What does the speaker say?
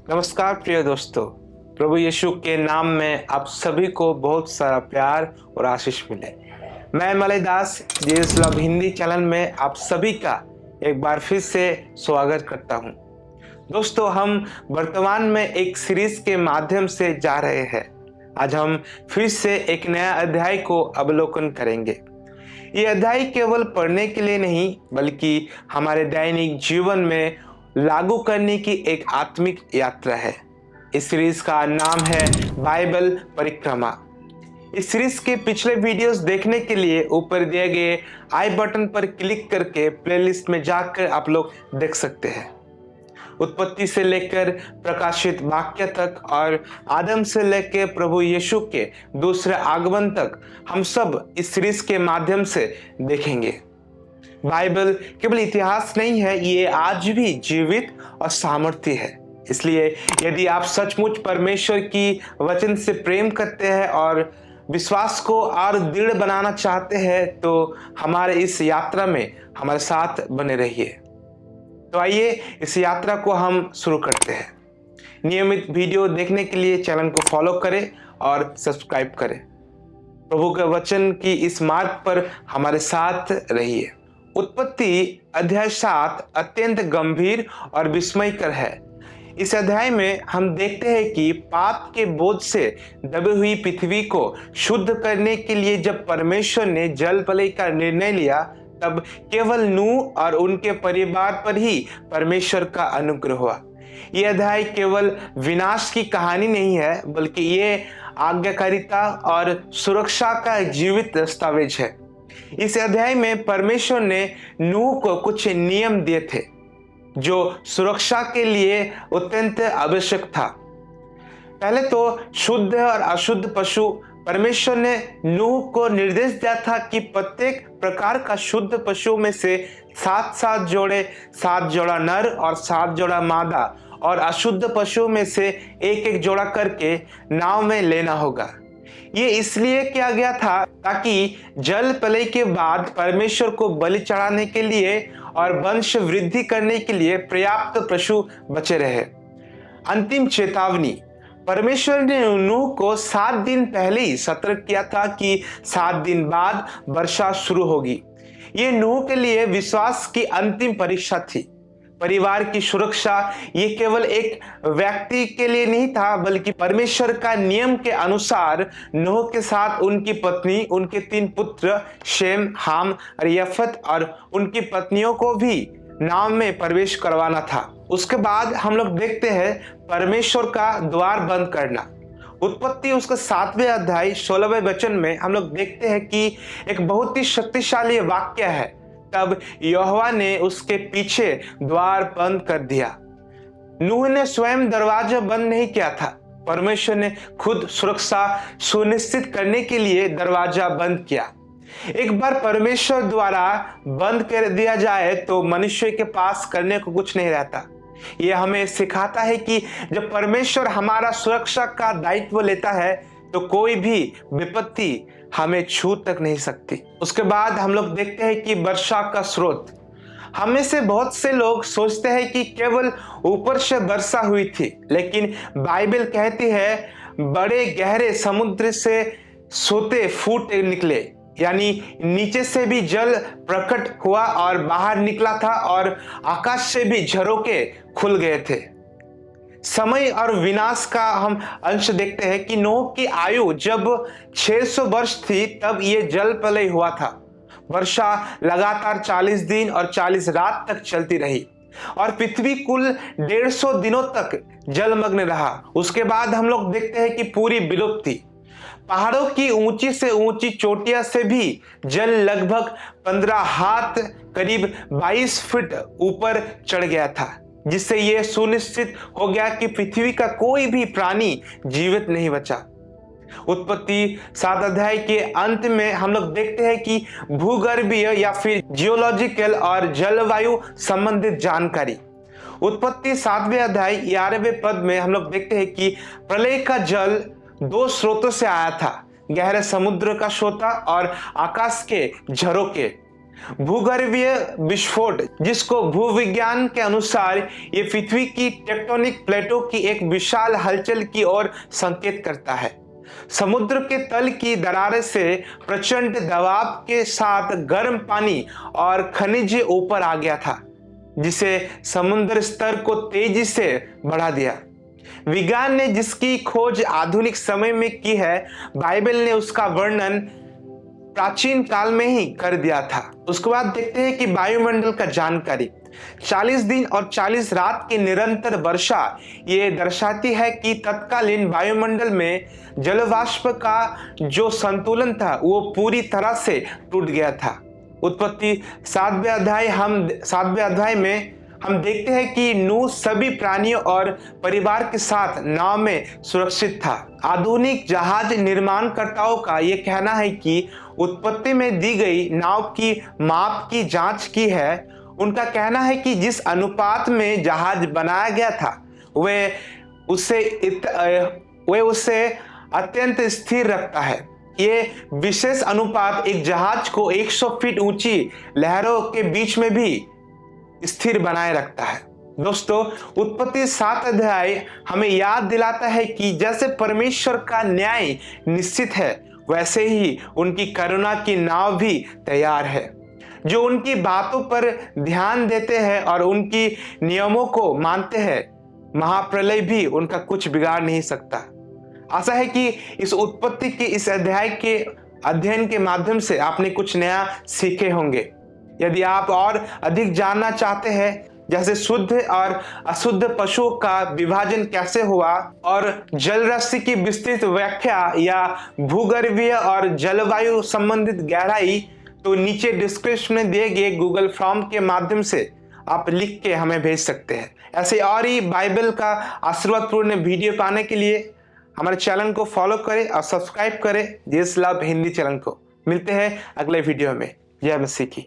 नमस्कार प्रिय दोस्तों, प्रभु यीशु के नाम में आप सभी को बहुत सारा प्यार और आशीष मिले। मैं मलय दास जीसस लव हिंदी चैनल में आप सभी का एक बार फिर से स्वागत करता हूं। दोस्तों, हम वर्तमान में एक सीरीज के माध्यम से जा रहे हैं। आज हम फिर से एक नया अध्याय को अवलोकन करेंगे। ये अध्याय केवल पढ़ने के लिए नहीं, बल्कि हमारे दैनिक जीवन में लागू करने की एक आत्मिक यात्रा है। इस सीरीज का नाम है बाइबल परिक्रमा। इस सीरीज के पिछले वीडियोस देखने के लिए ऊपर दिए गए आई बटन पर क्लिक करके प्लेलिस्ट में जाकर आप लोग देख सकते हैं। उत्पत्ति से लेकर प्रकाशित वाक्य तक और आदम से लेकर प्रभु यीशु के दूसरे आगमन तक हम सब इस सीरीज के माध्यम से देखेंगे। बाइबल केवल इतिहास नहीं है, ये आज भी जीवित और सामर्थ्य है। इसलिए यदि आप सचमुच परमेश्वर की वचन से प्रेम करते हैं और विश्वास को और दृढ़ बनाना चाहते हैं, तो हमारे इस यात्रा में हमारे साथ बने रहिए। तो आइए इस यात्रा को हम शुरू करते हैं। नियमित वीडियो देखने के लिए चैनल को फॉलो करें और सब्सक्राइब करें। प्रभु के वचन की इस मार्ग पर हमारे साथ रहिए। उत्पत्ति अध्याय 7 अत्यंत गंभीर और विस्मयकर है। इस अध्याय में हम देखते हैं कि पाप के बोझ से दबी हुई पृथ्वी को शुद्ध करने के लिए जब परमेश्वर ने जल प्रलय का निर्णय लिया, तब केवल नूह और उनके परिवार पर ही परमेश्वर का अनुग्रह हुआ। यह अध्याय केवल विनाश की कहानी नहीं है, बल्कि ये आज्ञाकारिता और सुरक्षा का जीवित दस्तावेज है। इस अध्याय में परमेश्वर ने नूह को कुछ नियम दिए थे जो सुरक्षा के लिए अत्यंत आवश्यक था। पहले तो शुद्ध और अशुद्ध पशु। परमेश्वर ने नूह को निर्देश दिया था कि प्रत्येक प्रकार का शुद्ध पशु में से 7 जोड़े, 7 जोड़ा नर और 7 जोड़ा मादा, और अशुद्ध पशु में से एक जोड़ा करके नाव में लेना होगा। ये इसलिए किया गया था ताकि जल प्रलय के बाद परमेश्वर को बलि चढ़ाने के लिए और वंश वृद्धि करने के लिए पर्याप्त पशु बचे रहे। अंतिम चेतावनी। परमेश्वर ने नूह को 7 दिन पहले ही सतर्क किया था कि 7 दिन बाद वर्षा शुरू होगी। ये नूह के लिए विश्वास की अंतिम परीक्षा थी। परिवार की सुरक्षा ये केवल एक व्यक्ति के लिए नहीं था, बल्कि परमेश्वर का नियम के अनुसार नूह के साथ उनकी पत्नी, उनके 3 पुत्र शेम, हाम और यफत और उनकी पत्नियों को भी नाव में प्रवेश करवाना था। उसके बाद हम लोग देखते हैं परमेश्वर का द्वार बंद करना। उत्पत्ति उसका 7वें अध्याय 16वें वचन में हम लोग देखते हैं कि एक बहुत ही शक्तिशाली वाक्य है। तब यहोवा ने उसके पीछे द्वार बंद कर दिया। नूह ने स्वयं दरवाजा बंद नहीं किया था। परमेश्वर ने खुद सुरक्षा सुनिश्चित करने के लिए दरवाजा बंद किया। एक बार परमेश्वर द्वारा बंद कर दिया जाए तो मनुष्य के पास करने को कुछ नहीं रहता। यह हमें सिखाता है कि जब परमेश्वर हमारा सुरक्षा का दायित्व लेता है तो कोई भी विपत्ति हमें छू तक नहीं सकती। उसके बाद हम लोग देखते हैं कि वर्षा का स्रोत। हमें से बहुत से लोग सोचते हैं कि केवल ऊपर से वर्षा हुई थी, लेकिन बाइबल कहती है बड़े गहरे समुद्र से सोते फूट निकले, यानी नीचे से भी जल प्रकट हुआ और बाहर निकला था, और आकाश से भी झरोके खुल गए थे। समय और विनाश का हम अंश देखते हैं कि नूह की आयु जब 600 वर्ष थी, तब ये जल प्रलय हुआ था। वर्षा लगातार 40 दिन और 40 रात तक चलती रही और पृथ्वी कुल 150 दिनों तक जलमग्न रहा। उसके बाद हम लोग देखते हैं कि पूरी विलुप्ति। पहाड़ों की ऊंची से ऊंची चोटियां से भी जल लगभग 15 हाथ करीब 22 फीट ऊपर चढ़ गया था, जिससे यह सुनिश्चित हो गया कि पृथ्वी का कोई भी प्राणी जीवित नहीं बचा। उत्पत्ति 7 अध्याय के अंत में हम लोग देखते हैं कि भूगर्भीय या फिर जियोलॉजिकल और जलवायु संबंधित जानकारी। उत्पत्ति 7वें अध्याय 11वें पद में हम लोग देखते हैं कि प्रलय का जल 2 स्रोतों से आया था, गहरे समुद्र का सोता और आकाश के झरोके। भूगर्भीय विस्फोट, जिसको भूविज्ञान के अनुसार ये पृथ्वी की टेक्टोनिक प्लेटों की एक विशाल हलचल की ओर संकेत करता है। समुद्र के तल की दरारें से प्रचंड दबाव के साथ गर्म पानी और खनिज ऊपर आ गया था, जिसे समुद्र स्तर को तेजी से बढ़ा दिया। विज्ञान ने जिसकी खोज आधुनिक समय में की है, बाइबल ने उसका वर्णन प्राचीन काल में ही कर दिया था। उसके बाद देखते हैं कि वायुमंडल का जानकारी। 40 दिन और 40 रात की निरंतर वर्षा ये दर्शाती है कि तत्कालीन वायुमंडल में जलवाष्प का जो संतुलन था वो पूरी तरह से टूट गया था। उत्पत्ति 7वें अध्याय में हम देखते हैं कि नूह सभी प्राणियों और परिवार के साथ नाव में सुरक्षित था। आधुनिक जहाज निर्माणकर्ताओं का यह कहना है कि उत्पत्ति में दी गई नाव की माप की जांच की है। उनका कहना है कि जिस अनुपात में जहाज बनाया गया था वे उसे अत्यंत स्थिर रखता है। ये विशेष अनुपात एक जहाज को 100 फीट ऊंची लहरों के बीच में भी स्थिर बनाए रखता है। दोस्तों, उत्पत्ति 7 अध्याय हमें याद दिलाता है कि जैसे परमेश्वर का न्याय निश्चित है, वैसे ही उनकी करुणा की नाव भी तैयार है। जो उनकी बातों पर ध्यान देते हैं और उनकी नियमों को मानते हैं, महाप्रलय भी उनका कुछ बिगाड़ नहीं सकता। आशा है कि इस उत्पत्ति के इस अध्याय के अध्ययन के माध्यम से आपने कुछ नया सीखे होंगे। यदि आप और अधिक जानना चाहते हैं, जैसे शुद्ध और अशुद्ध पशुओं का विभाजन कैसे हुआ और जल राशि की विस्तृत व्याख्या या भूगर्भीय और जलवायु संबंधित गहराई, तो नीचे डिस्क्रिप्शन में दिए गए गूगल फॉर्म के माध्यम से आप लिख के हमें भेज सकते हैं। ऐसे और ही बाइबल का आशीर्वादपूर्ण वीडियो पाने के लिए हमारे चैनल को फॉलो करें और सब्सक्राइब करें जीसस लव हिंदी चैनल को। मिलते हैं अगले वीडियो में। जय मसीह की।